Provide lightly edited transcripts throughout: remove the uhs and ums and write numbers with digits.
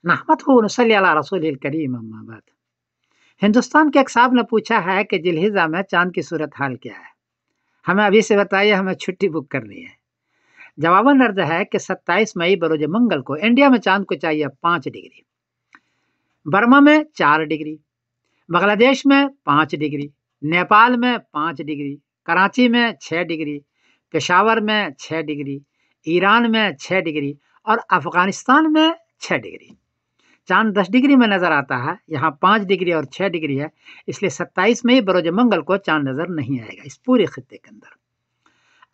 नहमदहु व नसल्ली अला रसूलिल करीम अम्मा बाद। हिंदुस्तान के एक साहब ने पूछा है कि जिलहिजा में चांद की सूरत हाल क्या है, हमें अभी से बताइए, हमें छुट्टी बुक करनी है। जवाबन अर्ज है कि 27 मई बरोज मंगल को इंडिया में चांद को चाहिए 5 डिग्री, बर्मा में 4 डिग्री, बांग्लादेश में 5 डिग्री, नेपाल में 5 डिग्री, कराची में 6 डिग्री, पेशावर में 6 डिग्री, ईरान में 6 डिग्री और अफगानिस्तान में 6 डिग्री। चांद 10 डिग्री में नजर आता है, यहाँ 5 डिग्री और 6 डिग्री है, इसलिए 27 मई बरोज मंगल को चांद नजर नहीं आएगा इस पूरे खित्ते के अंदर।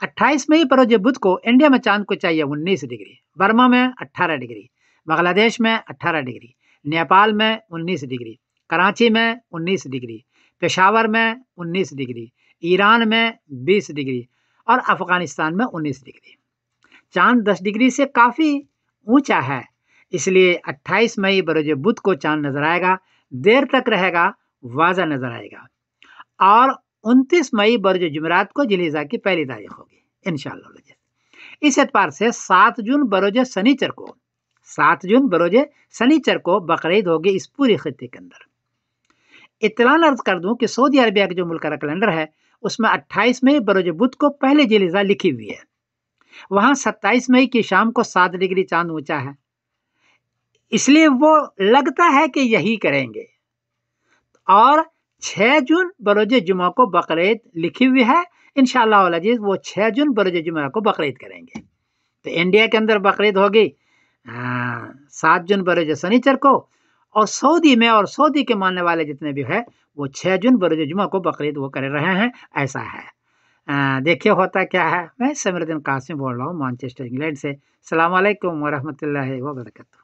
28 मई बरोज बुध को इंडिया में चांद को चाहिए 19 डिग्री, बर्मा में 18 डिग्री, बांग्लादेश में 18 डिग्री, नेपाल में 19 डिग्री, कराची में 19 डिग्री, पेशावर में 19 डिग्री, ईरान में 20 डिग्री और अफगानिस्तान में 19 डिग्री। चांद 10 डिग्री से काफ़ी ऊंचा है, इसलिए 28 मई बरोज बुध को चांद नजर आएगा, देर तक रहेगा, वाज़ा नजर आएगा। और 29 मई बरोज जुमेरात को जिलहिजा की पहली तारीख होगी इंशाअल्लाह। इस एतबार से 7 जून बरोज शनिचर को 7 जून बरोज शनिचर को बकरीद होगी इस पूरे खित्ते के अंदर। इत्तलान अर्ज कर दूं कि सऊदी अरबिया के जो मुल्क का कैलेंडर है उसमें 28 मई बरोज बुध को पहले जिलहिजा लिखी हुई है, वहां 27 मई की शाम को 7 डिग्री चांद ऊंचा है, इसलिए वो लगता है कि यही करेंगे। और 6 जून बरोज जुमा को बकरीद लिखी हुई है, इंशाअल्लाह अल अजीज वो 6 जून बरोज जुमा को बकरीद करेंगे। तो इंडिया के अंदर बकरीद होगी 7 जून बरोज शनिचर को, और सऊदी में और सऊदी के मानने वाले जितने भी है वो 6 जून बरोज जुमा को बकरीद वो कर रहे हैं, ऐसा है। देखिए होता क्या है। मैं समीरुद्दीन कासिम बोल रहा हूँ मैनचेस्टर इंग्लैंड से। अस्सलाम वालेकुम व रहमतुल्लाहि व बरकातहू।